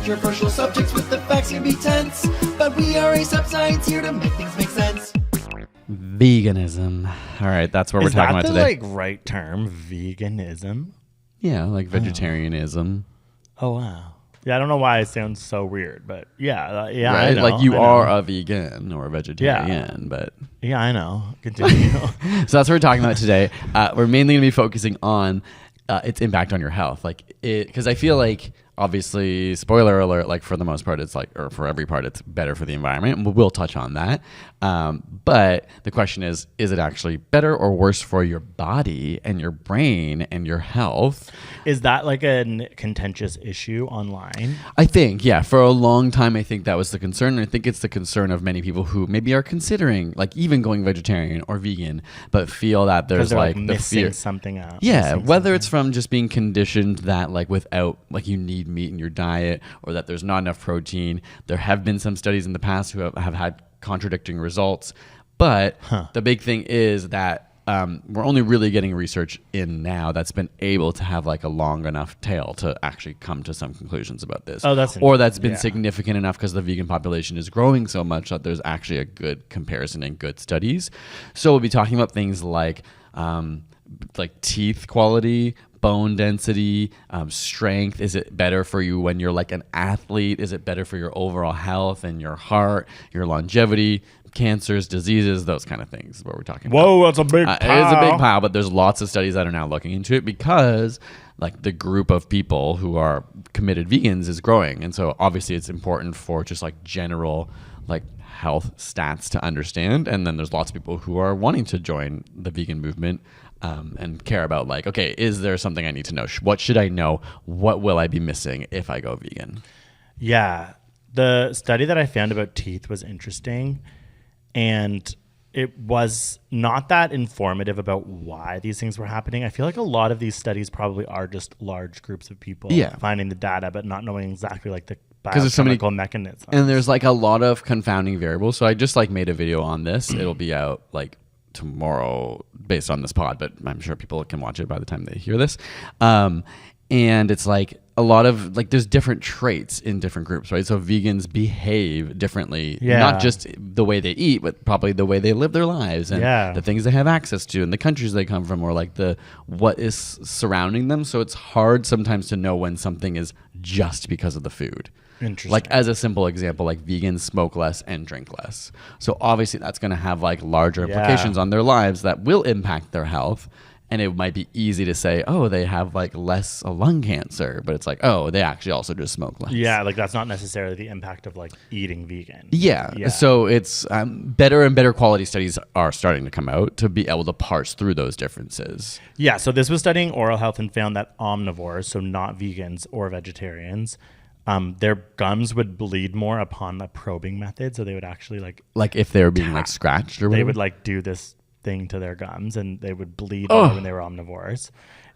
controversial subjects with the facts can be tense, but we are a science here to make things make sense. Veganism. All right, that's what we're talking about today. Is that the right term, veganism? Yeah, like vegetarianism. Oh, wow. Yeah, I don't know why it sounds so weird, but yeah, Right? I know, Like you I know. are a vegan or a vegetarian, but... Yeah, I know. Continue. So that's what we're talking about today. We're mainly going to be focusing on its impact on your health. Because I feel like, obviously, spoiler alert, like for the most part, it's like, or for every part, it's better for the environment. And we'll touch on that. But the question is it actually better or worse for your body and your brain and your health? Is that like a contentious issue online? I think, yeah. For a long time, I think that was the concern. And I think it's the concern of many people who maybe are considering, like, even going vegetarian or vegan, but feel that there's like the missing fear. something out. Yeah, whether it's from just being conditioned that like without, like you need meat in your diet, or that there's not enough protein. There have been some studies in the past who have had contradicting results. But the big thing is that we're only really getting research in now that's been able to have like a long enough tail to actually come to some conclusions about this. Oh, that's been significant enough because the vegan population is growing so much that there's actually a good comparison and good studies. So we'll be talking about things like teeth quality, bone density, strength. Is it better for you when you're like an athlete? Is it better for your overall health and your heart, your longevity, cancers, diseases, those kind of things is what we're talking about. Whoa, that's a big pile. It is a big pile, but there's lots of studies that are now looking into it because like the group of people who are committed vegans is growing. And so obviously it's important for just like general like health stats to understand. And then there's lots of people who are wanting to join the vegan movement and care about like, okay, is there something I need to know? What should I know? What will I be missing if I go vegan? Yeah. The study that I found about teeth was interesting, and it was not that informative about why these things were happening. I feel like a lot of these studies probably are just large groups of people finding the data, but not knowing exactly like the biochemical mechanisms. And there's like a lot of confounding variables. So I just like made a video on this. It'll be out like tomorrow based on this pod, but I'm sure people can watch it by the time they hear this. And it's like a lot of like there's different traits in different groups, right? So vegans behave differently, not just the way they eat, but probably the way they live their lives and the things they have access to and the countries they come from, or like the what is surrounding them. So it's hard sometimes to know when something is just because of the food. Interesting. Like as a simple example, like vegans smoke less and drink less. So obviously that's going to have like larger implications on their lives that will impact their health. And it might be easy to say, oh, they have like less lung cancer, but it's like, oh, they actually also just smoke less. Yeah, like that's not necessarily the impact of like eating vegan. Yeah. So it's better and better quality studies are starting to come out to be able to parse through those differences. Yeah. So this was studying oral health and found that omnivores, so not vegans or vegetarians, their gums would bleed more upon the probing method. So they would actually like if they were being like scratched or whatever. They would like do this thing to their gums and they would bleed more when they were omnivores.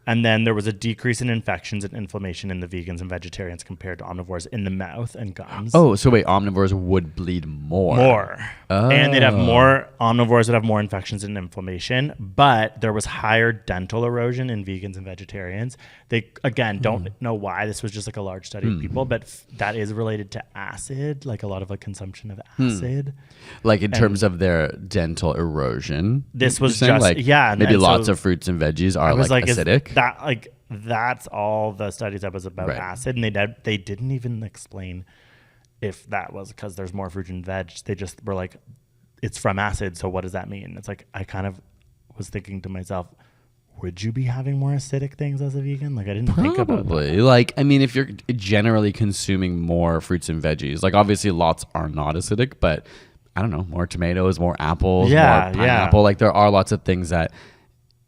And then there was a decrease in infections and inflammation in the vegans and vegetarians compared to omnivores in the mouth and gums. Oh, so wait, omnivores would bleed more. And they'd have more, omnivores would have more infections and inflammation, but there was higher dental erosion in vegans and vegetarians. They, again, don't know why. This was just like a large study of people, but that is related to acid, like a lot of like consumption of acid. Like in terms of their dental erosion. This was just, like maybe lots of fruits and veggies are like acidic. That's all the studies that was about acid, and they didn't even explain if that was because there's more fruit and veg. They just were like, it's from acid, so what does that mean? It's like I kind of was thinking to myself, would you be having more acidic things as a vegan? Like I didn't think about that. Like I mean, if you're generally consuming more fruits and veggies, like obviously lots are not acidic, but I don't know, more tomatoes, more apples, more pineapple. Like there are lots of things that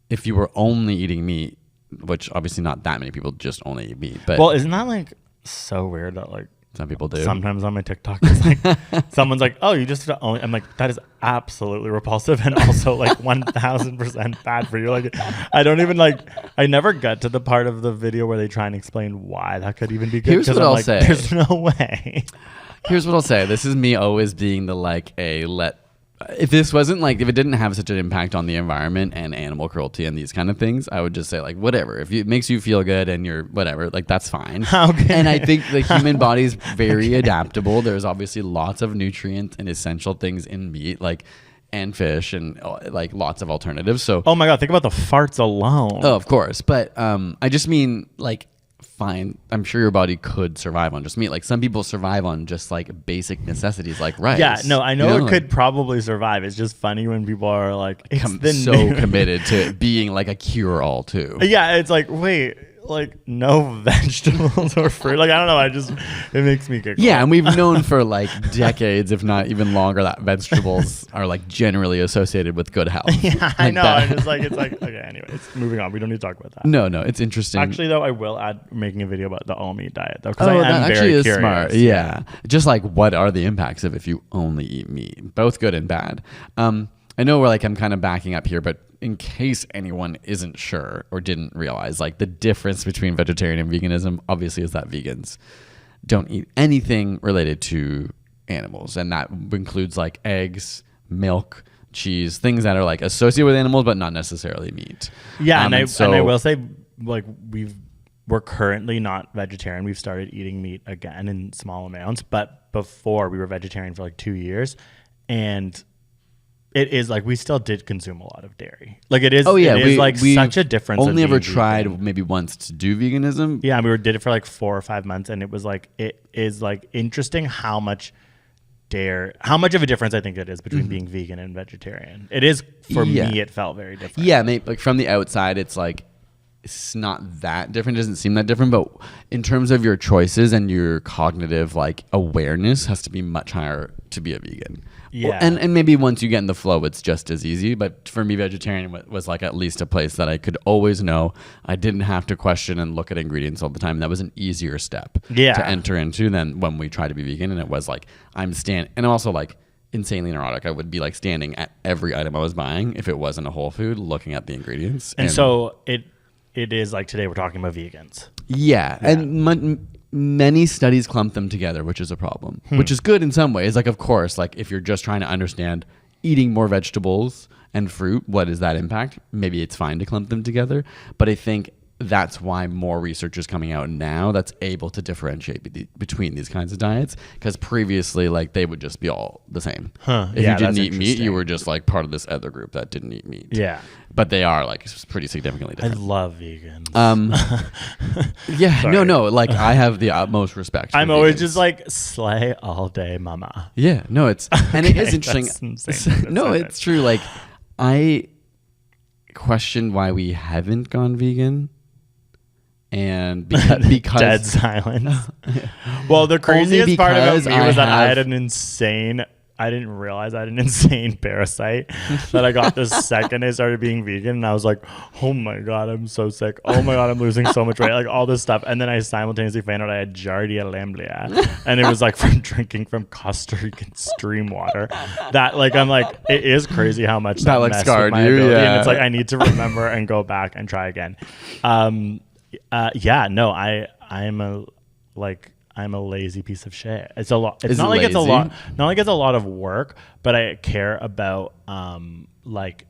if you were only eating meat, which obviously not that many people just only eat meat. But isn't that like so weird that like some people do? Sometimes on my TikTok, it's like someone's like, "Oh, you just only." I'm like, that is absolutely repulsive and also like 1,000% bad for you. Like, I don't even like. I never get to the part of the video where they try and explain why that could even be good. Here's what I'll say. There's no way. Here's what I'll say. This is me always being the like let if this wasn't like, if it didn't have such an impact on the environment and animal cruelty and these kind of things, I would just say like, whatever. If it makes you feel good and you're whatever, like that's fine. Okay. And I think the human body is very adaptable. There's obviously lots of nutrient and essential things in meat, like, and fish, and like lots of alternatives. So, oh my God, think about the farts alone. oh, of course. But I just mean like, fine, I'm sure your body could survive on just meat. Like some people survive on just like basic necessities like rice. Yeah, no, I know, it like, could probably survive. It's just funny when people are like, it's so committed to being like a cure-all too. Yeah, it's like, wait, like no vegetables or fruit. Like, I don't know. It makes me giggle. Yeah, and we've known for like decades, if not even longer, that vegetables are like generally associated with good health. Yeah, like I know. that. It's like, okay, anyways, moving on. We don't need to talk about that. No, it's interesting. Actually, though, I will add making a video about the OMI diet, though, because that I am actually very is curious. smart. Yeah. Just like, what are the impacts of if you only eat meat? Both good and bad. I know we're like, I'm kind of backing up here, but in case anyone isn't sure or didn't realize, like the difference between vegetarian and veganism obviously is that vegans don't eat anything related to animals. And that includes like eggs, milk, cheese, things that are like associated with animals, but not necessarily meat. Yeah. And I will say, like, we're currently not vegetarian. We've started eating meat again in small amounts, but before we were vegetarian for like 2 years, and it is like we still did consume a lot of dairy. Like it is. Oh yeah, it is like such a difference. Only ever tried maybe once to do veganism. Yeah, we did it for like 4 or 5 months, and it was like, it is like interesting how much of a difference I think it is between being vegan and vegetarian. It is for me. It felt very different. Yeah, like from the outside, it's like it's not that different. It doesn't seem that different, but in terms of your choices and your cognitive like awareness has to be much higher to be a vegan. Yeah. And maybe once you get in the flow, it's just as easy. But for me, vegetarian was like at least a place that I could always know. I didn't have to question and look at ingredients all the time. That was an easier step to enter into than when we tried to be vegan. And it was like, and I'm also like insanely neurotic. I would be like standing at every item I was buying if it wasn't a whole food, looking at the ingredients. And so it is like today we're talking about vegans. Yeah. And many studies clump them together, which is a problem, which is good in some ways. Like, of course, like if you're just trying to understand eating more vegetables and fruit, what is that impact? Maybe it's fine to clump them together. But I think that's why more research is coming out now that's able to differentiate between these kinds of diets. Because previously, like they would just be all the same. If you didn't eat meat, you were just like part of this other group that didn't eat meat. Yeah. But they are like pretty significantly different. I love vegans. Yeah, no. Like I have the utmost respect. For I'm always vegans. just like slay all day, mama. Yeah, no, it's and it is interesting. No, it's true. Like I question why we haven't gone vegan, and because dead silence. Well, the craziest part about me was that I didn't realize I had an insane parasite that I got the second I started being vegan. And I was like, oh my God, I'm so sick. Oh my God, I'm losing so much weight. Like all this stuff. And then I simultaneously found out I had Giardia lamblia. And it was like from drinking from Costa Rican stream water. That like, I'm like, it is crazy how much that like scarred my ability. Yeah. And it's like, I need to remember and go back and try again. I'm a lazy piece of shit. It's a lot. It's not like it's a lot. Not like it's a lot of work, but I care about like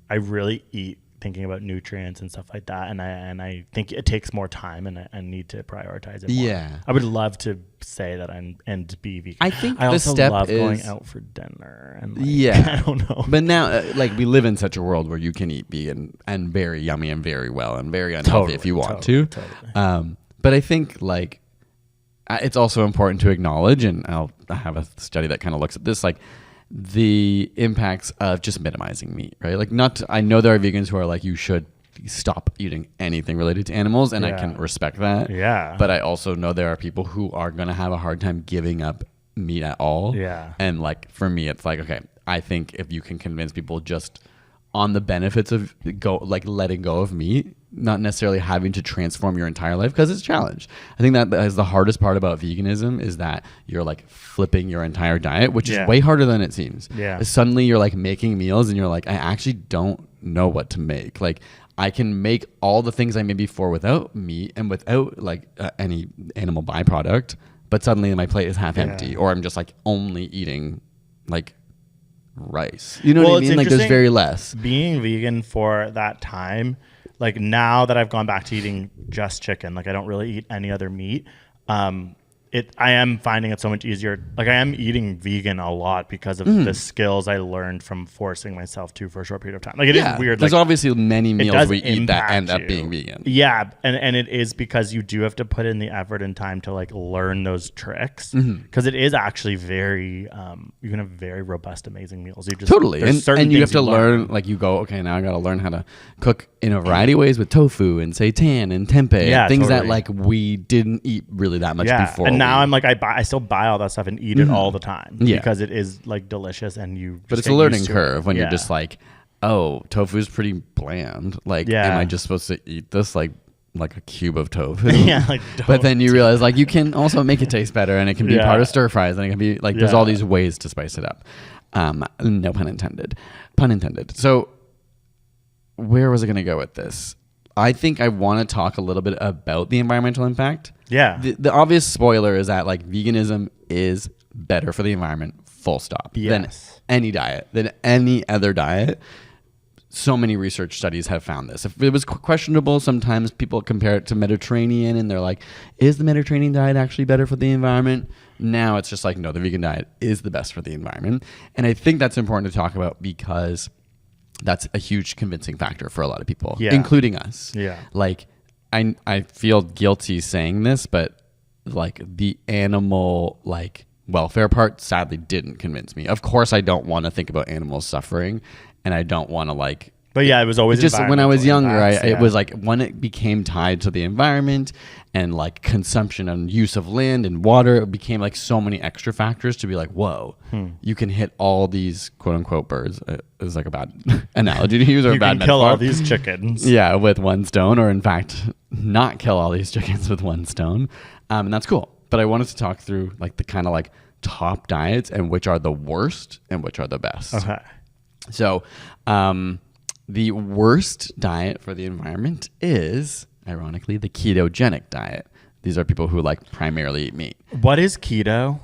I really eat thinking about nutrients and stuff like that, and I think it takes more time, and I need to prioritize it more. Yeah, I would love to say that and be vegan. I think I the also step love is going out for dinner and like, yeah, I don't know. But now, like we live in such a world where you can eat vegan and very yummy and very well and very unhealthy if you want to. Totally. But I think like. It's also important to acknowledge, and I have a study that kind of looks at this, like the impacts of just minimizing meat, right? Like I know there are vegans who are like, you should stop eating anything related to animals, and I can respect that. Yeah. But I also know there are people who are going to have a hard time giving up meat at all. Yeah. And like, for me, it's like, okay, I think if you can convince people just on the benefits of letting go of meat, not necessarily having to transform your entire life, because it's a challenge. I think that is the hardest part about veganism, is that you're like flipping your entire diet, which is way harder than it seems. Yeah. Suddenly you're like making meals and you're like, I actually don't know what to make. Like I can make all the things I made before without meat and without like any animal byproduct, but suddenly my plate is half empty, or I'm just like only eating like rice. You know what I mean? Like there's very less. Being vegan for that time, like now that I've gone back to eating just chicken, like I don't really eat any other meat. I am finding it so much easier. Like I am eating vegan a lot because of the skills I learned from forcing myself to for a short period of time. Like it is weird. There's like, obviously many meals we eat that end up being vegan. Yeah, and it is because you do have to put in the effort and time to like learn those tricks because it is actually very you can have very robust, amazing meals. You just Totally, and you have to learn. Like you go, okay, now I got to learn how to cook in a variety of ways with tofu and seitan and tempeh, things that like we didn't eat really that much before. And now I'm like I still buy all that stuff and eat it all the time because it is like delicious and you. But it's a learning curve when you're just like, oh, tofu's pretty bland. Like, am I just supposed to eat this like a cube of tofu? Like, but then you realize like you can also make it taste better, and it can be part of stir fries, and it can be like there's all these ways to spice it up. No pun intended. Pun intended. So where was I going to go with this? I think I want to talk a little bit about the environmental impact. Yeah. The obvious spoiler is that like veganism is better for the environment, full stop, than any diet, than any other diet. So many research studies have found this. If it was questionable, sometimes people compare it to Mediterranean and they're like, is the Mediterranean diet actually better for the environment? Now it's just like, no, the vegan diet is the best for the environment. And I think that's important to talk about because that's a huge convincing factor for a lot of people, including us. Yeah. Like, I feel guilty saying this, but like the animal like welfare part sadly didn't convince me. Of course, I don't want to think about animals suffering, and I don't want to like. But yeah, it was always just when I was younger. It was like when it became tied to the environment and like consumption and use of land and water, it became like so many extra factors to be like, whoa, you can hit all these quote unquote birds. Is like a bad analogy to use or a bad metaphor. You can kill all these chickens. Yeah, with one stone, or in fact, not kill all these chickens with one stone, and that's cool. But I wanted to talk through like the kind of like top diets and which are the worst and which are the best. Okay. So, the worst diet for the environment is, ironically, the ketogenic diet. These are people who like primarily eat meat. What is keto?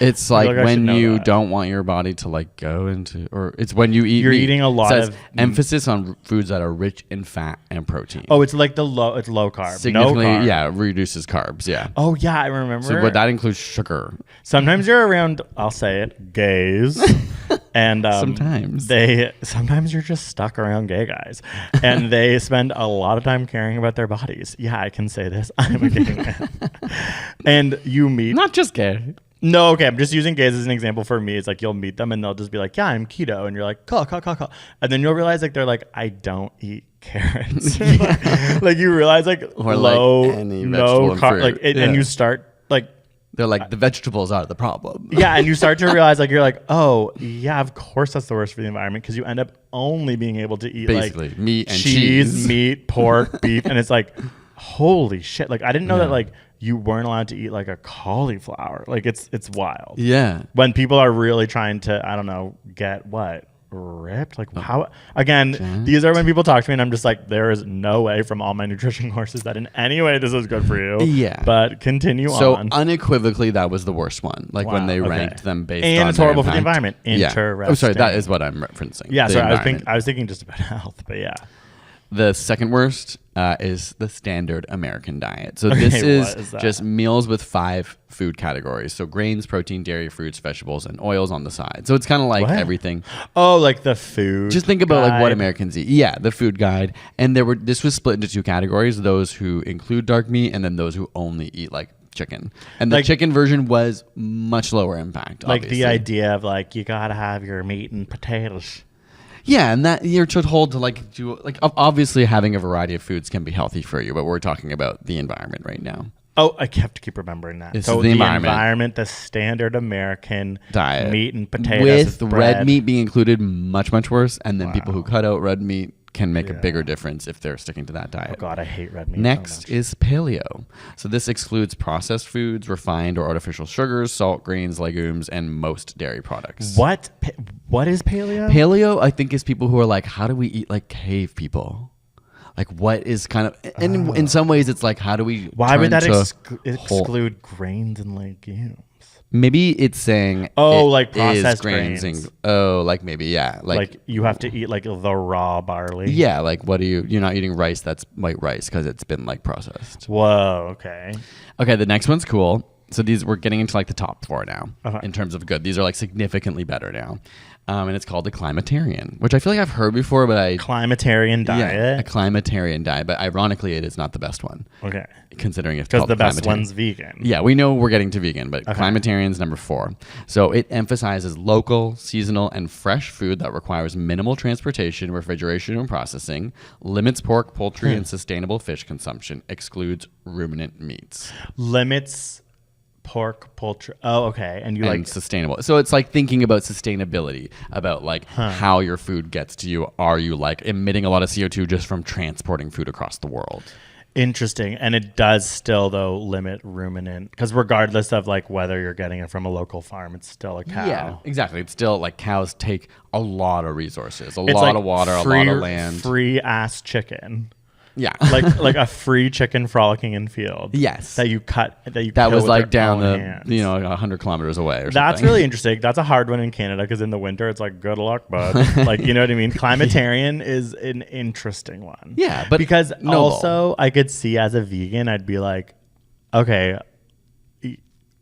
It's like when you don't want your body to like go into, or it's when you eat. You're meat. eating a lot of emphasis on foods that are rich in fat and protein. Oh, it's like it's low carb. Significantly, no carb. reduces carbs. Yeah. Oh yeah, I remember. So that includes sugar. Sometimes you're around, I'll say it, gays. And sometimes you're just stuck around gay guys and they spend a lot of time caring about their bodies. Yeah, I can say this. I'm a gay man. And you meet not just gay. No, okay. I'm just using gays as an example for me. It's like you'll meet them and they'll just be like, yeah, I'm keto. And you're like, cool. And then you'll realize like they're like, I don't eat carrots. Like you realize like or low, like any no carb, like and you start like they're like the vegetables are the problem. Yeah, and you start to realize like you're like, oh yeah, of course that's the worst for the environment because you end up only being able to eat basically like meat and cheese, meat, pork, beef, and it's like, holy shit! Like I didn't know that like you weren't allowed to eat like a cauliflower. Like it's wild. Yeah. When people are really trying to, I don't know, get what? Ripped? Like how? Again, these are when people talk to me and I'm just like, there is no way from all my nutrition courses that in any way this is good for you. Yeah. But continue on. So unequivocally, that was the worst one. Like when they ranked them based on and it's horrible for the environment. Interesting. Oh, sorry. That is what I'm referencing. Yeah. Sorry. I was thinking just about health, but yeah. The second worst is the standard American diet. So this is just meals with 5 food categories. So grains, protein, dairy, fruits, vegetables, and oils on the side. So it's kind of like everything. Oh, like the food. Just think about like what Americans eat. Yeah, the food guide. And this was split into 2 categories: those who include dark meat, and then those who only eat like chicken. And the chicken version was much lower impact. Like obviously. the idea of like you gotta have your meat and potatoes. Yeah, and that you're told to like do like obviously having a variety of foods can be healthy for you, but we're talking about the environment right now. Oh, I have to keep remembering that. This so the environment, the standard American diet, meat and potatoes with red meat being included, much worse. And then people who cut out red meat can make a bigger difference if they're sticking to that diet. Oh God, I hate red meat. Next is paleo. So this excludes processed foods, refined or artificial sugars, salt, grains, legumes, and most dairy products. What is paleo? Paleo, I think, is people who are like, how do we eat like cave people? Like what is kind of, and in some ways it's like, how do we, Why would that turn to exclude grains and legumes? Maybe it's saying, like is processed grains. grains. Like maybe, yeah. Like you have to eat like the raw barley. Yeah, like you're not eating rice that's white rice because it's been like processed. Whoa, okay. Okay, the next one's cool. So we're getting into like the top 4 now Uh-huh. in terms of good. These are like significantly better now. And it's called the Climatarian, which I feel like I've heard before, but Climatarian diet. Yeah, a Climatarian diet, but ironically it is not the best one. Okay. Considering it's Because called the best Climatarian. one's vegan. Yeah, we know we're getting to vegan, but Okay. Climatarian's number 4. So it emphasizes local, seasonal, and fresh food that requires minimal transportation, refrigeration, and processing, limits pork, poultry, and sustainable fish consumption, excludes ruminant meats. Limits pork, poultry. Oh, okay. And you And like sustainable. So it's like thinking about sustainability, about like how your food gets to you. Are you like emitting a lot of CO2 just from transporting food across the world? interesting. And it does still though limit ruminant because regardless of like whether you're getting it from a local farm, it's still a cow. Yeah, exactly. It's still like cows take a lot of resources, It's lot like of water, a free, lot of land. Free ass chicken. Yeah. like a free chicken frolicking in field. Yes. That you that kill was with like your down own the, hands. 100 kilometers away or That's something. really interesting. That's a hard one in Canada because in the winter it's like good luck, bud. Like you know what I mean. Climatarian is an interesting one. Yeah, but because noble. also I could see as a vegan, I'd be like, okay,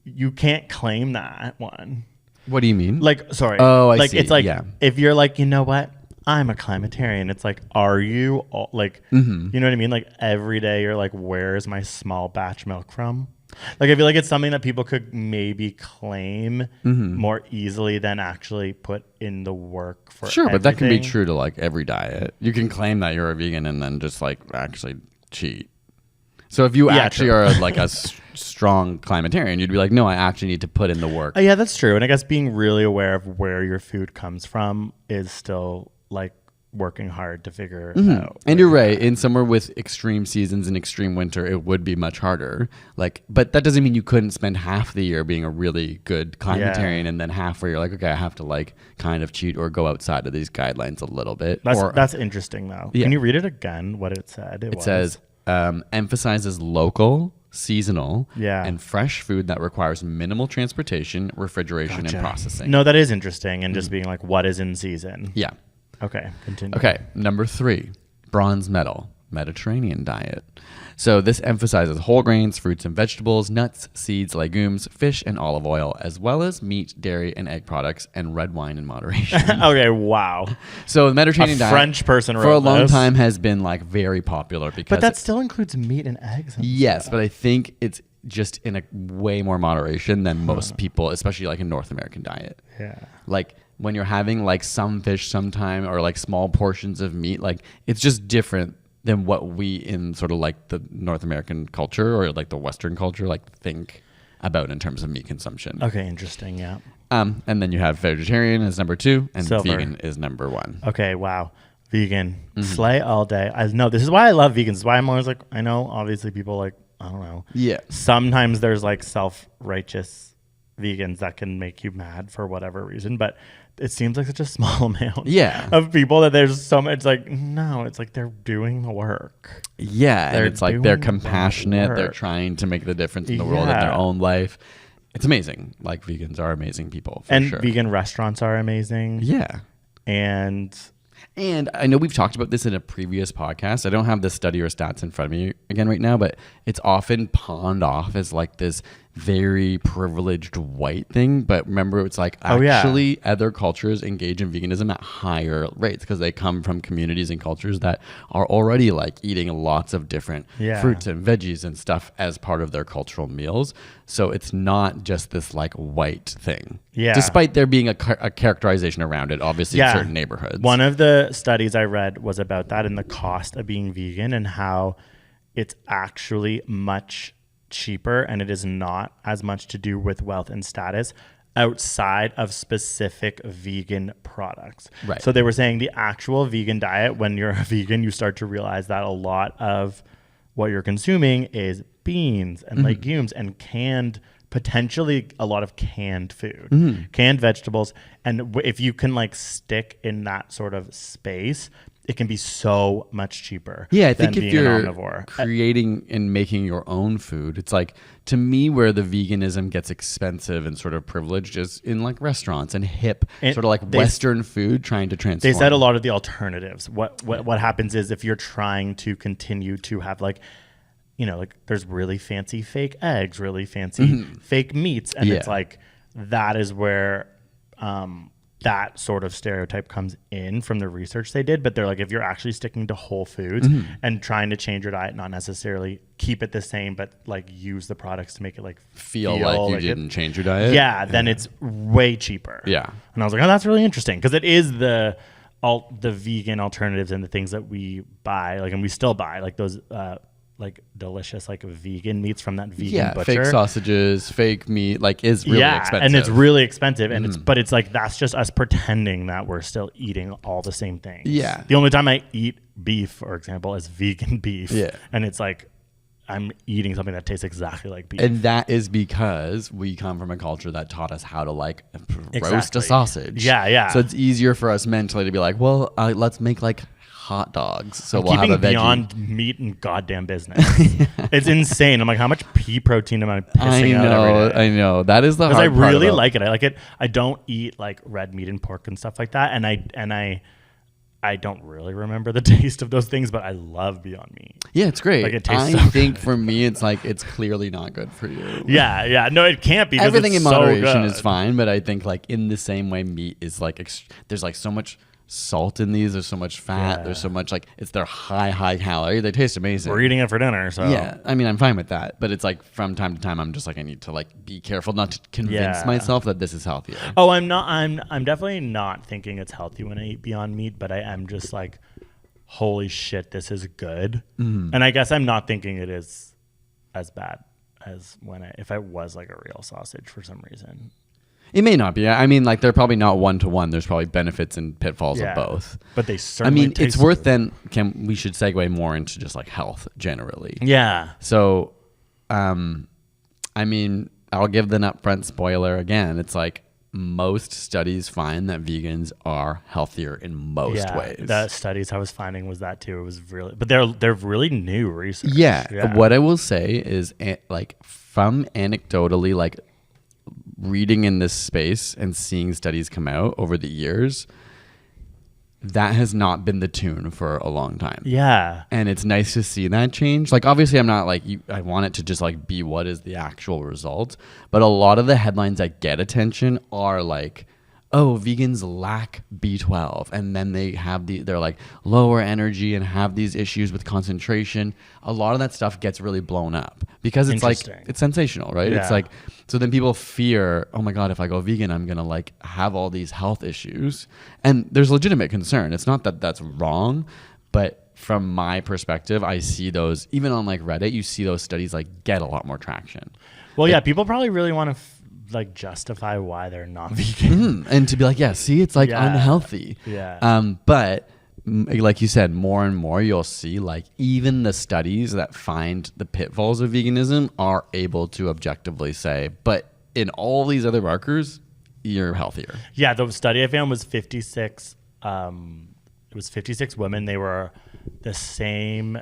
you can't claim that one. What do you mean? Like, sorry. Oh, I like, see. It's like Yeah. if you're like, you know what? I'm a climatarian. It's like, are you like, Mm-hmm. you know what I mean? Like every day you're like, where is my small batch milk from? Like I feel like it's something that people could maybe claim more easily than actually put in the work for. Sure, but that can be everything. true to like every diet. You can claim that you're a vegan and then just like actually cheat. So if you actually true. are like a strong climatarian, you'd be like, no, I actually need to put in the work. Yeah, that's true. And I guess being really aware of where your food comes from is still like working hard to figure out. And you're right. In somewhere with extreme seasons and extreme winter, it would be much harder. Like, but that doesn't mean you couldn't spend half the year being a really good climatarian, and then half where you're like, okay, I have to like kind of cheat or go outside of these guidelines a little bit. That's interesting though. Yeah. Can you read it again? What it said? It says emphasizes local, seasonal, Yeah. and fresh food that requires minimal transportation, refrigeration, and processing. No, that is interesting, and just being like, what is in season? Yeah. Okay, continue. Okay, number 3, bronze medal, Mediterranean diet. So this emphasizes whole grains, fruits and vegetables, nuts, seeds, legumes, fish, and olive oil, as well as meat, dairy, and egg products, and red wine in moderation. Okay, wow. So the Mediterranean diet, French person for a wrote long this. time, has been like very popular because But that still includes meat and eggs. And yes, stuff. but I think it's just in a way more moderation than most people, especially like a North American diet. Yeah. Like when you're having like some fish sometime or like small portions of meat, like it's just different than what we in sort of like the North American culture or like the Western culture like think about in terms of meat consumption. Okay, interesting. Yeah. And then you have vegetarian as number 2 and Silver. vegan is number 1. Okay, wow. Vegan. Slay all day. I know this is why I love vegans. This is why I'm always like, I know obviously people like, I don't know. Yeah. Sometimes there's like self-righteous vegans that can make you mad for whatever reason, but it seems like such a small amount Yeah. of people that there's so much like, no, it's like they're doing the work. Yeah, They're and it's like they're doing the compassionate. They're work. trying to make the difference in the world in their Yeah. own life. It's amazing. Like vegans are amazing people for And sure. vegan restaurants are amazing. Yeah. And And I know we've talked about this in a previous podcast. I don't have the study or stats in front of me again right now, but it's often pawned off as like this very privileged white thing. But remember, it's like actually other cultures engage in veganism at higher rates because they come from communities and cultures that are already like eating lots of different fruits and veggies and stuff as part of their cultural meals. So it's not just this like white thing. Yeah. Despite there being a characterization around it, obviously in certain neighborhoods. One of the studies I read was about that and the cost of being vegan and how it's actually much cheaper and it is not as much to do with wealth and status outside of specific vegan products. Right. So they were saying the actual vegan diet, when you're a vegan, you start to realize that a lot of what you're consuming is beans and legumes and potentially a lot of canned food, canned vegetables. And if you can like stick in that sort of space, it can be so much cheaper. Yeah, I than think if being you're an omnivore. creating and making your own food, it's like, to me, where the veganism gets expensive and sort of privileged is in like restaurants and hip, And sort of like Western food trying to transform. They said a lot of the alternatives. What happens is if you're trying to continue to have like, you know, like there's really fancy fake eggs, really fancy fake meats, and it's like that is where that sort of stereotype comes in from the research they did. But they're like, if you're actually sticking to whole foods and trying to change your diet, not necessarily keep it the same, but like use the products to make it like feel like you didn't change your diet. Yeah, then it's way cheaper. Yeah. And I was like, oh, that's really interesting, because it is the vegan alternatives and the things that we buy, like, and we still buy like those like delicious like vegan meats from that vegan butcher. Fake sausages, fake meat, like is really expensive. And it's really expensive, and but it's like that's just us pretending that we're still eating all the same things. Yeah. The only time I eat beef, for example, is vegan beef. Yeah. And it's like I'm eating something that tastes exactly like beef. And that is because we come from a culture that taught us how to like roast Exactly. a sausage. Yeah. So it's easier for us mentally to be like, well, let's make like hot dogs. So we'll have a veggie. Beyond meat and goddamn business. It's insane. I'm like, how much pea protein am I pissing out every day? I know. That is the hard Because I part really about- like it. I like it. I don't eat like red meat and pork and stuff like that. And I don't really remember the taste of those things, but I love Beyond Meat. Yeah, it's great. Like, it tastes I so think for me, it's like, it's clearly not good for you. Yeah. No, it can't be. Everything in it's so moderation good. is fine, but I think like in the same way, meat is like, there's like so much salt in these. There's so much fat. Yeah. There's so much like, they're high calorie. They taste amazing. We're eating it for dinner, so Yeah, I mean, I'm fine with that, but it's like from time to time, I'm just like, I need to like be careful not to convince myself that this is healthier. Oh, I'm not. I'm definitely not thinking it's healthy when I eat Beyond Meat, but I am just like, holy shit, this is good. And I guess I'm not thinking it is as bad as if I was like a real sausage for some reason. It may not be. I mean, like they're probably not one to one. There's probably benefits and pitfalls of both. But they certainly. I mean, it's taste worth good. then. We should segue more into just like health generally. Yeah. So, I mean, I'll give an upfront spoiler again. It's like most studies find that vegans are healthier in most ways. The studies I was finding was that too. It was really, but they're really new research. Yeah. What I will say is like from anecdotally like reading in this space and seeing studies come out over the years, that has not been the tune for a long time. Yeah. And it's nice to see that change. Like, obviously, I'm not like, I want it to just like be what is the actual result. But a lot of the headlines that get attention are like, oh, vegans lack B12. And then they're like lower energy and have these issues with concentration. A lot of that stuff gets really blown up because it's like, it's sensational, right? Yeah. It's like, so then people fear, oh my God, if I go vegan, I'm going to like have all these health issues. And there's legitimate concern. It's not that that's wrong, but from my perspective, I see those, even on like Reddit, you see those studies like get a lot more traction. Well, yeah, people probably really want to like justify why they're not vegan. And to be like, yeah, see, it's like unhealthy. Yeah. But like you said, more and more you'll see like even the studies that find the pitfalls of veganism are able to objectively say, but in all these other markers, you're healthier. Yeah, the study I found was 56. It was 56 women. They were the same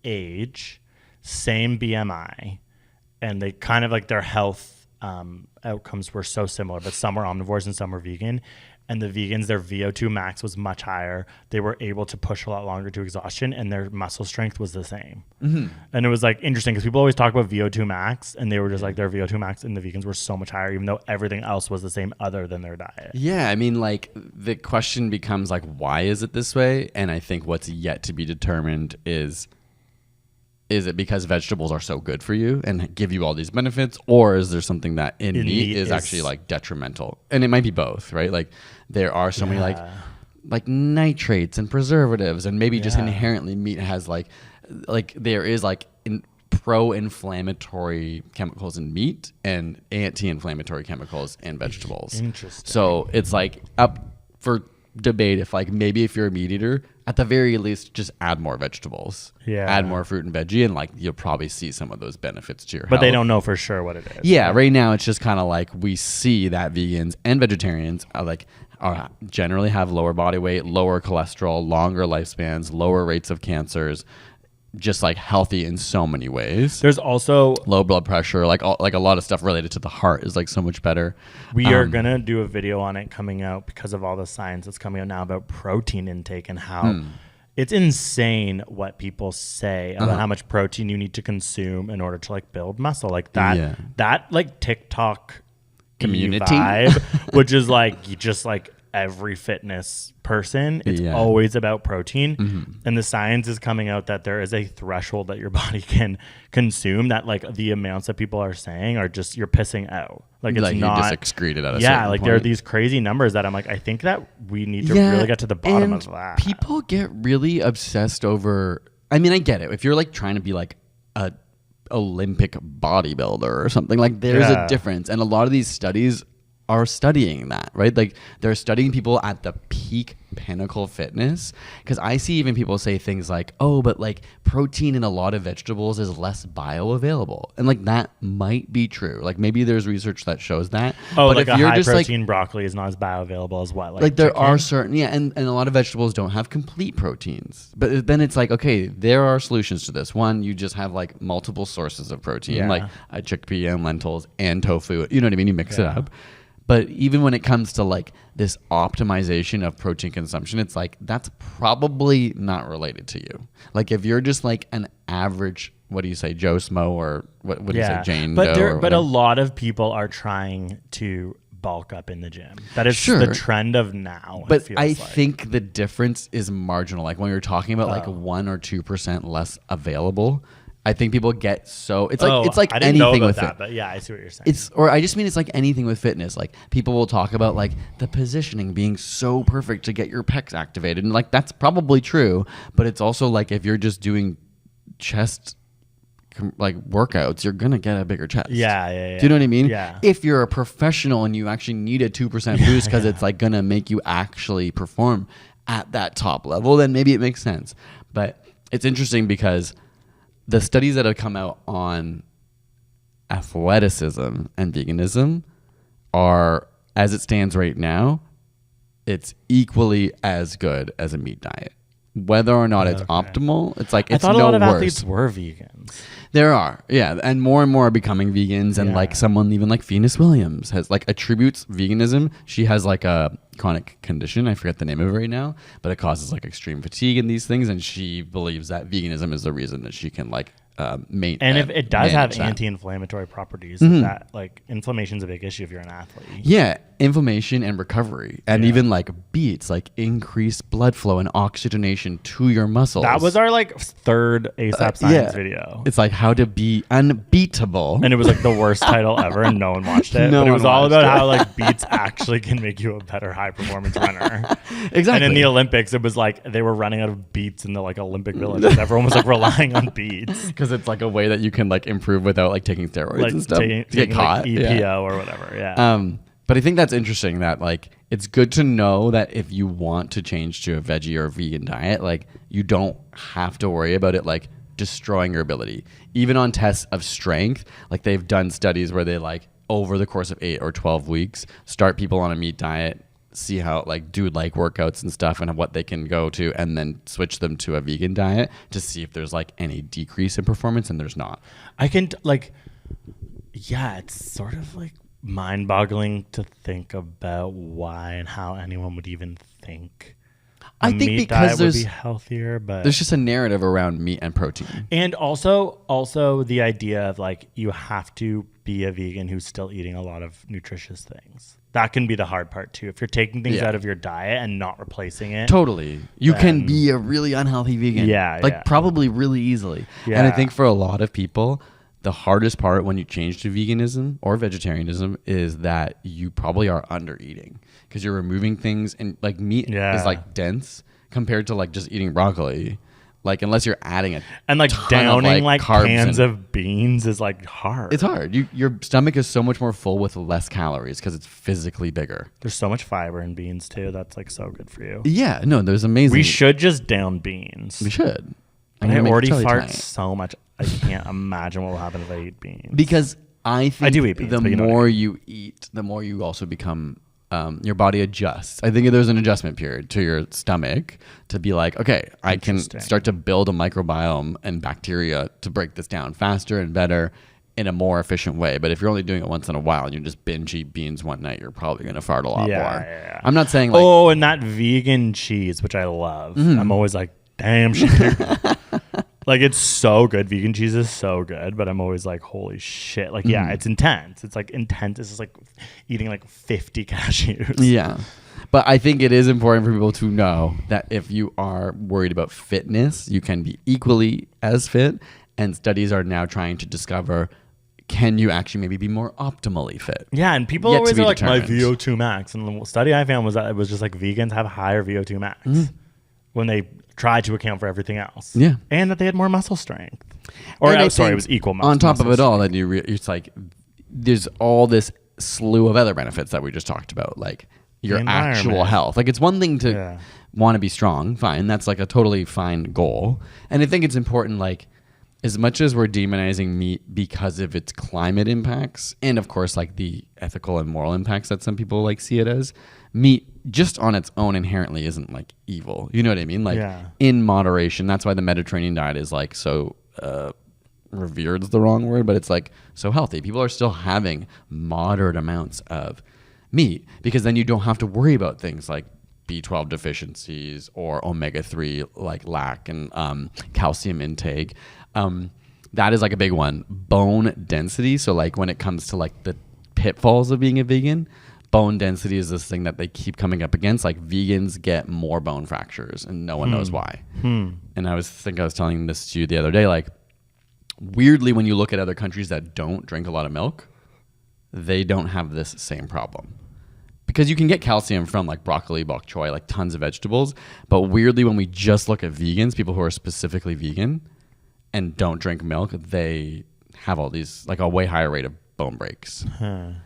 age, same BMI, and they kind of like their health outcomes were so similar, but some were omnivores and some were vegan. And the vegans, their VO2 max was much higher. They were able to push a lot longer to exhaustion, and their muscle strength was the same. And it was like interesting because people always talk about VO2 max, and they were just like their VO2 max and the vegans were so much higher, even though everything else was the same other than their diet. Yeah, I mean, like the question becomes like, why is it this way? And I think what's yet to be determined is it because vegetables are so good for you and give you all these benefits, or is there something that in meat is actually like detrimental? And it might be both, right? Like there are so many like nitrates and preservatives, and maybe just inherently meat has like there is like pro-inflammatory chemicals in meat and anti-inflammatory chemicals in vegetables. Interesting. So it's like up for debate if like maybe if you're a meat eater, at the very least just add more vegetables, add more fruit and veggie, and like you'll probably see some of those benefits to your health. But they don't know for sure what it is. Yeah, right now it's just kind of like we see that vegans and vegetarians are generally have lower body weight, lower cholesterol, longer lifespans, lower rates of cancers, just like healthy in so many ways. There's also low blood pressure, like a lot of stuff related to the heart is like so much better. We are going to do a video on it coming out because of all the science that's coming out now about protein intake and how it's insane what people say about how much protein you need to consume in order to like build muscle. Like that like TikTok community vibe, which is like just like every fitness person, it's always about protein. And the science is coming out that there is a threshold that your body can consume that like the amounts that people are saying are just you're pissing out. Like it's not you just excreted at a like point. there are these crazy numbers that I'm like, I think that we need to really get to the bottom of that. People get really obsessed over, I mean, I get it. If you're like trying to be like a Olympic bodybuilder or something, like there's a difference. And a lot of these studies are studying that, right? Like they're studying people at the peak pinnacle fitness. Because I see even people say things like, oh, but like protein in a lot of vegetables is less bioavailable. And like that might be true. Like maybe there's research that shows that. Oh, but like if a you're high just protein broccoli is not as bioavailable as what? Like there chicken? are certain, and a lot of vegetables don't have complete proteins. But then it's like, okay, there are solutions to this. One, you just have like multiple sources of protein, like a chickpea and lentils and tofu. You know what I mean? You mix it up. But even when it comes to like this optimization of protein consumption, it's like that's probably not related to you. Like if you're just like an average, what do you say, Joe Smo, or what do you say, Jane Doe? But a lot of people are trying to bulk up in the gym. That is the trend of now. But I think the difference is marginal. Like when you're talking about like 1 or 2% less available, I think people get so it's like I didn't anything know with about it. that, but yeah, I see what you're saying. I just mean it's like anything with fitness. Like people will talk about like the positioning being so perfect to get your pecs activated, and like that's probably true. But it's also like if you're just doing chest like workouts, you're gonna get a bigger chest. Yeah. Do you know what I mean? Yeah. If you're a professional and you actually need a 2% boost because it's like gonna make you actually perform at that top level, then maybe it makes sense. But it's interesting because the studies that have come out on athleticism and veganism are, as it stands right now, it's equally as good as a meat diet. Whether or not it's optimal, it's like it's no worse. I thought a lot of athletes were vegans. There are, and more are becoming vegans, and like someone even like Venus Williams has like attributes veganism. She has like a chronic condition, I forget the name of it right now, but it causes like extreme fatigue and these things, and she believes that veganism is the reason that she can like and if it does have anti-inflammatory properties, that like inflammation's a big issue if you're an athlete. Yeah, inflammation and recovery, and even like beets, like increased blood flow and oxygenation to your muscles. That was our like third ASAP Science video. It's like how to be unbeatable, and it was like the worst title ever, and no one watched it. But it was all about how like beets actually can make you a better high performance runner. Exactly. And in the Olympics, it was like they were running out of beets in the like Olympic Village. And everyone was like relying on beets because it's like a way that you can like improve without like taking steroids like and stuff to get caught. Like EPO or whatever. Yeah. But I think that's interesting that like it's good to know that if you want to change to a veggie or a vegan diet, like you don't have to worry about it like destroying your ability. Even on tests of strength, like they've done studies where they like over the course of 8 or 12 weeks start people on a meat diet, see how like do like workouts and stuff and what they can go to, and then switch them to a vegan diet to see if there's like any decrease in performance, and there's not. I can it's sort of like mind-boggling to think about why and how anyone would even think I think because would be healthier, but there's just a narrative around meat and protein, and also the idea of like you have to be a vegan who's still eating a lot of nutritious things. That can be the hard part too. If you're taking things out of your diet and not replacing it, totally, you can be a really unhealthy vegan. Probably really easily. And I think for a lot of people, the hardest part when you change to veganism or vegetarianism is that you probably are under eating because you're removing things, and like meat is like dense compared to like just eating broccoli. Like unless you're adding it and like downing of, like pans of beans is like hard. It's hard. Your stomach is so much more full with less calories because it's physically bigger. There's so much fiber in beans too. That's like so good for you. Yeah, no, there's amazing. We should just down beans. We should. I already fart so much. I can't imagine what will happen if I eat beans. Because I think I do eat beans, the more you eat, the more you also become your body adjusts. I think there's an adjustment period to your stomach to be like, okay, I can start to build a microbiome and bacteria to break this down faster and better in a more efficient way. But if you're only doing it once in a while and you just binge eat beans one night, you're probably going to fart a lot more. Yeah. I'm not saying like... Oh, and that vegan cheese, which I love. I'm always like, damn shit. Like, it's so good. Vegan cheese is so good, but I'm always like, holy shit. Like, yeah, it's intense. It's like intense. It's just like eating like 50 cashews. Yeah. But I think it is important for people to know that if you are worried about fitness, you can be equally as fit. And studies are now trying to discover, can you actually maybe be more optimally fit? Yeah, and people Yet always to are be like, determined. my VO2 max. And the study I found was that it was just like vegans have higher VO2 max when they tried to account for everything else. Yeah. And that they had more muscle strength. Or, And I sorry, think it was equal muscle on top of it strength. all, then it's like there's all this slew of other benefits that we just talked about, like your actual environment. health. Like, it's one thing to want to be strong, fine. That's like a totally fine goal. And I think it's important, like, as much as we're demonizing meat because of its climate impacts, and of course, like the ethical and moral impacts that some people like see it as, meat just on its own inherently isn't like evil. You know what I mean? Like in moderation. That's why the Mediterranean diet is like so revered is the wrong word, but it's like so healthy. People are still having moderate amounts of meat because then you don't have to worry about things like B12 deficiencies or omega-3 like lack and calcium intake. That is like a big one. Bone density. So like when it comes to like the pitfalls of being a vegan, bone density is this thing that they keep coming up against. Like vegans get more bone fractures and no one knows why. And I was telling this to you the other day, like weirdly, when you look at other countries that don't drink a lot of milk, they don't have this same problem. Because you can get calcium from like broccoli, bok choy, like tons of vegetables. But weirdly, when we just look at vegans, people who are specifically vegan and don't drink milk, they have all these, like a way higher rate of bone breaks.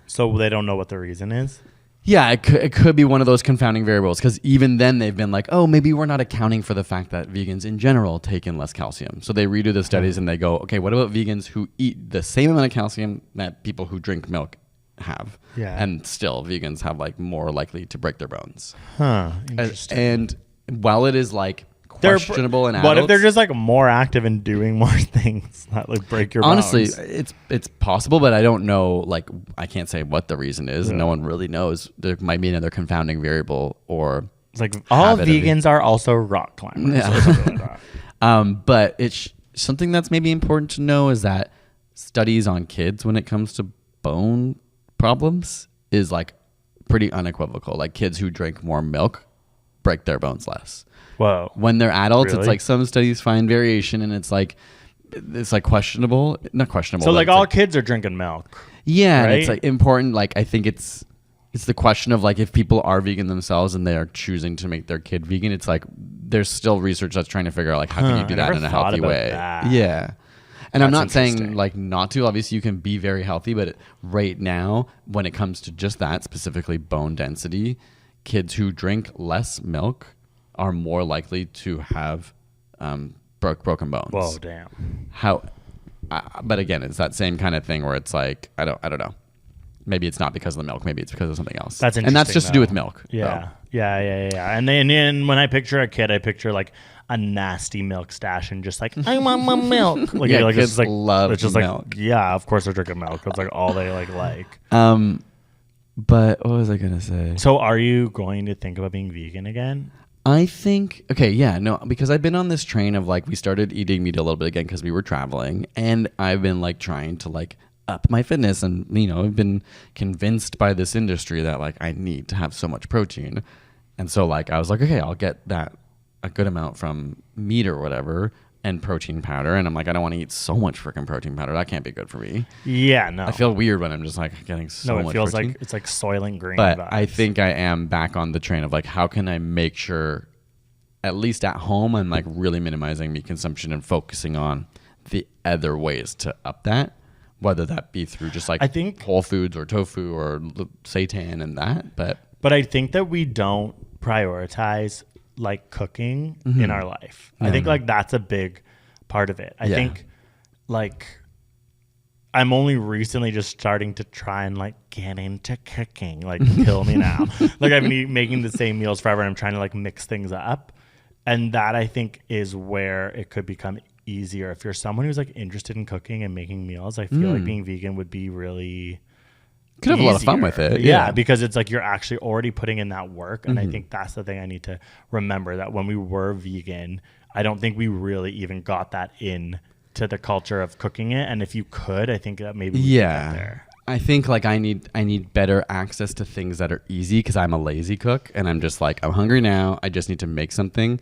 So they don't know what the reason is? Yeah, it could be one of those confounding variables because even then they've been like, oh, maybe we're not accounting for the fact that vegans in general take in less calcium. So they redo the studies and they go, okay, what about vegans who eat the same amount of calcium that people who drink milk have? Yeah. And still vegans have like more likely to break their bones. Interesting. And while it is like questionable in adults, what if they're just like more active and doing more things that like break your honestly, bones? it's possible, but I don't know. Like, I can't say what the reason is. No one really knows. There might be another confounding variable, or It's like all vegans are also rock climbers. Or something like that. but it's something that's maybe important to know is that studies on kids when it comes to bone problems is like pretty unequivocal. Like kids who drink more milk break their bones less. Whoa. When they're adults, Really? it's like some studies find variation, and it's like questionable. Not questionable. So but like it's all kids are drinking milk. yeah, and it's right? like important. Like I think it's the question of like if people are vegan themselves and they are choosing to make their kid vegan, it's like there's still research that's trying to figure out like how can you do I that never in a thought healthy about way. that. Yeah. And I'm That's not saying interesting. like not to. Obviously, you can be very healthy, but right now, when it comes to just that, specifically bone density, kids who drink less milk are more likely to have broken bones. Whoa, damn. But again, it's that same kind of thing where it's like I don't know. Maybe it's not because of the milk. Maybe it's because of something else. That's interesting. And that's just to do with milk. Yeah. Yeah. And then when I picture a kid, I picture like a nasty milk stash and just like, I want my milk. Like, Yeah, like kids it's like, love it's just milk. like, yeah, of course they're drinking milk. It's like all they like. But what was I gonna say? So are you going to think about being vegan again? I think because I've been on this train of like we started eating meat a little bit again because we were traveling, and I've been like trying to like up my fitness, and I've been convinced by this industry that like I need to have so much protein, and so like I was like, okay, I'll get that a good amount from meat or whatever and protein powder, and I'm like, I don't want to eat so much freaking protein powder. That can't be good for me. Yeah, no. I feel weird when I'm just like getting so much. It feels protein. like it's like Soylent Green. But vibes. I think I am back on the train of like, how can I make sure, at least at home, I'm like really minimizing meat consumption and focusing on the other ways to up that, whether that be through just like I think whole foods or tofu or seitan and that. But I think that we don't prioritize like cooking in our life. I think like that's a big part of it. I think like I'm only recently just starting to try and like get into cooking. Like, kill me now. Like, I've been making the same meals forever, and I'm trying to like mix things up. And that, I think, is where it could become easier. If you're someone who's like interested in cooking and making meals, I feel like being vegan would be really could have a lot of fun with it. Yeah, because it's like you're actually already putting in that work. And I think that's the thing I need to remember, that when we were vegan, I don't think we really even got that in to the culture of cooking it. And if you could, I think that maybe we could get there. I think like I need better access to things that are easy, because I'm a lazy cook and I'm just like, I'm hungry now, I just need to make something.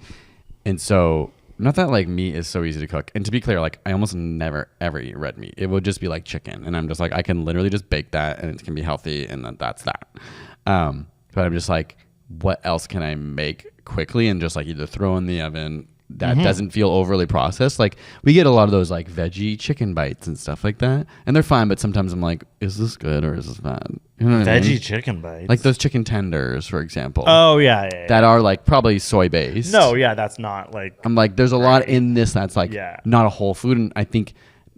And so, not that like meat is so easy to cook. And to be clear, like I almost never ever eat red meat. It would just be like chicken, and I'm just like, I can literally just bake that and it can be healthy, and that's that. But I'm just like, what else can I make quickly and just like either throw in the oven that doesn't feel overly processed? Like we get a lot of those like veggie chicken bites and stuff like that, and they're fine, but sometimes I'm like, is this good or is this bad? You know what I mean? Veggie chicken bites, like those chicken tenders, for example. Oh yeah. That are like probably soy based. No, yeah, that's not like. I'm like, there's a lot in this that's like not a whole food, and I think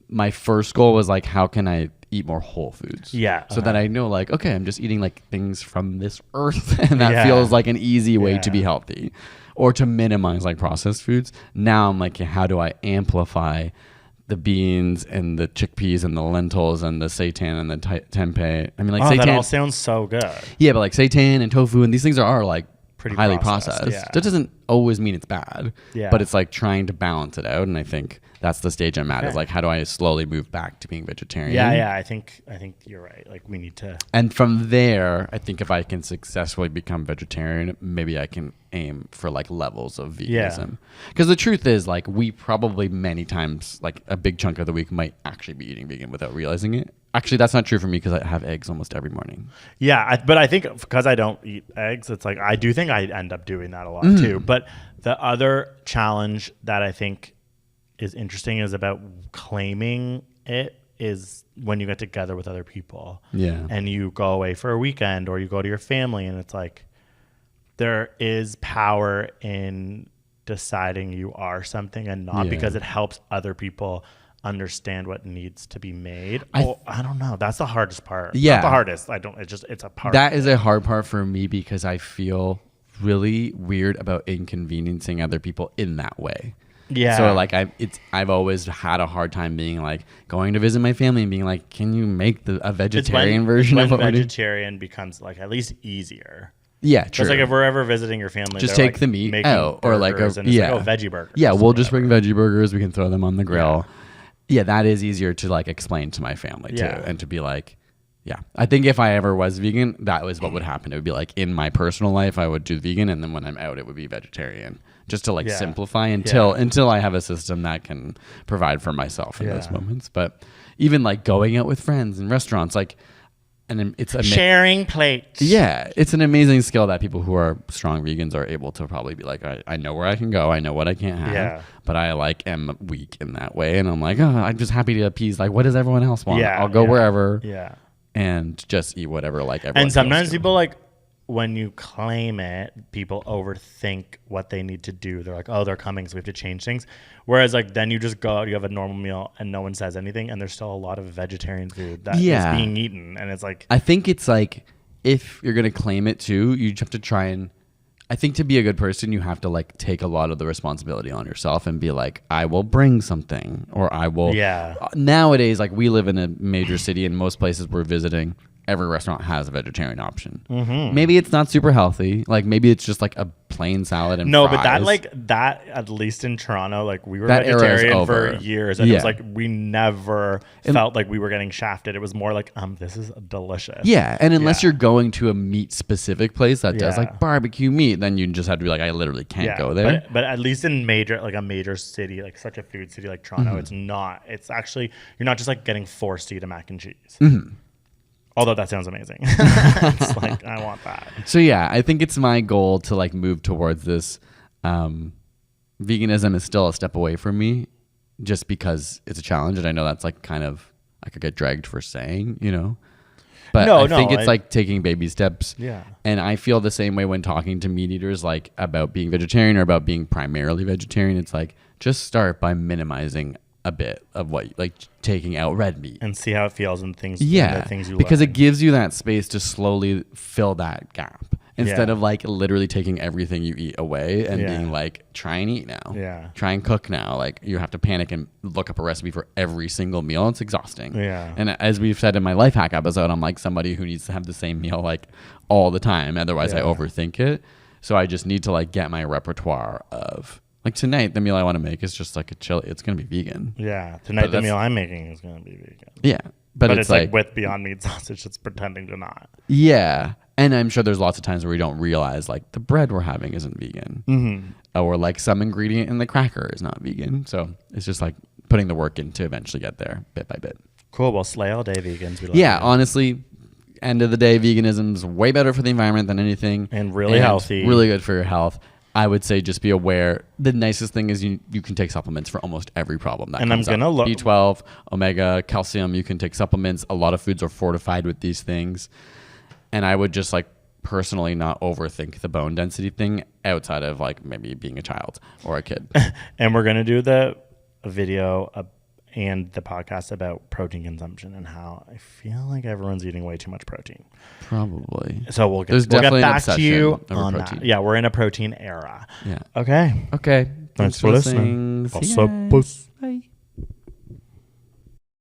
my first goal was like, how can I eat more whole foods? Yeah. So that I know like, okay, I'm just eating like things from this earth, and that feels like an easy way to be healthy, or to minimize like processed foods. Now I'm like, how do I amplify the beans and the chickpeas and the lentils and the seitan and the tempeh? I mean, like seitan. That all sounds so good. Yeah, but like seitan and tofu and these things are like pretty highly processed. Yeah. That doesn't always mean it's bad. Yeah. But it's like trying to balance it out, and I think that's the stage I'm at. Is like, how do I slowly move back to being vegetarian? Yeah. I think you're right. Like we need to. And from there, I think if I can successfully become vegetarian, maybe I can aim for like levels of veganism. Because the truth is, like, we probably many times, like a big chunk of the week, might actually be eating vegan without realizing it. Actually, that's not true for me, because I have eggs almost every morning. Yeah, but I think because I don't eat eggs, it's like I do think I end up doing that a lot too. But the other challenge that I think is interesting is about claiming it is when you get together with other people. Yeah. And you go away for a weekend, or you go to your family, and it's like there is power in deciding you are something and not, because it helps other people understand what needs to be made. I don't know. That's the hardest part. Yeah. Not the hardest. It's a part. That is a hard part for me, because I feel really weird about inconveniencing other people in that way. Yeah. So like I've always had a hard time being like going to visit my family and being like, can you make a vegetarian version of what we're doing? Vegetarian becomes like at least easier. Yeah, true. It's like if we're ever visiting your family, just take the meat out, or like veggie burgers. Yeah, we'll just bring veggie burgers. We can throw them on the grill. Yeah, that is easier to like explain to my family too, and to be like, yeah. I think if I ever was vegan, that was what would happen. It would be like in my personal life, I would do vegan, and then when I'm out, it would be vegetarian, just to like simplify until I have a system that can provide for myself in those moments. But even like going out with friends and restaurants, like, and it's sharing plates. Yeah, it's an amazing skill that people who are strong vegans are able to probably be like, I know where I can go, I know what I can't have, but I like am weak in that way, and I'm like, oh, I'm just happy to appease like, what does everyone else want? I'll go wherever. Yeah. And just eat whatever like everyone. And sometimes people like, when you claim it, people overthink what they need to do. They're like, oh, they're coming, so we have to change things. Whereas like then you just go out, you have a normal meal, and no one says anything, and there's still a lot of vegetarian food that is being eaten, and it's like, I think it's like, if you're gonna claim it too, you just have to try and, I think to be a good person, you have to like take a lot of the responsibility on yourself and be like, I will bring something, or I will. Yeah. Nowadays, like we live in a major city, and most places we're visiting, every restaurant has a vegetarian option. Maybe it's not super healthy. Like maybe it's just like a plain salad and fries. But that at least in Toronto, like we were vegetarian for years, and it was like we never felt like we were getting shafted. It was more like, this is delicious. Yeah, and unless you're going to a meat specific place that does like barbecue meat, then you just have to be like, I literally can't go there. But at least in a major city, like such a food city like Toronto, it's not. It's actually, you're not just like getting forced to eat a mac and cheese. Although that sounds amazing. It's like, I want that. So yeah, I think it's my goal to like move towards this. Veganism is still a step away from me, just because it's a challenge, and I know that's like kind of, I could get dragged for saying, you know. But I think it's like taking baby steps. Yeah. And I feel the same way when talking to meat eaters, like about being vegetarian or about being primarily vegetarian. It's like, just start by minimizing a bit of what, like taking out red meat. And see how it feels and things. Yeah, the things you because learn. it gives you that space to slowly fill that gap instead Yeah. of like literally taking everything you eat away and Yeah. being like, try and eat now. Yeah. Try and cook now. Like you have to panic and look up a recipe for every single meal. It's exhausting. Yeah. And as we've said in my life hack episode, I'm like somebody who needs to have the same meal like all the time. Otherwise I Yeah. overthink it. So I just need to like get my repertoire of like tonight, the meal I want to make is just like a chili. It's going to be vegan. Yeah. Tonight, the that's- meal I'm making is going to be vegan. Yeah. But But it's like with Beyond Meat sausage, it's pretending to not. yeah. And I'm sure there's lots of times where we don't realize like the bread we're having isn't vegan. Mm-hmm. Or like some ingredient in the cracker is not vegan. So it's just like putting the work in to eventually get there bit by bit. Cool. Well, slay all day, vegans. We love Yeah. you. Honestly, end of the day, veganism's way better for the environment than anything. And really healthy. Really good for your health. I would say just be aware. The nicest thing is you can take supplements for almost every problem that And comes I'm gonna up. look- B12, omega, calcium. You can take supplements. A lot of foods are fortified with these things. And I would just like personally not overthink the bone density thing outside of like maybe being a child or a kid. And we're going to do the video and the podcast about protein consumption and how I feel like everyone's eating way too much protein. Probably. So we'll get There's definitely an back to obsession you over on protein. that. Yeah, we're in a protein era. Yeah. Okay. Okay. Thanks for listening. See What's ya. up, puss? Bye.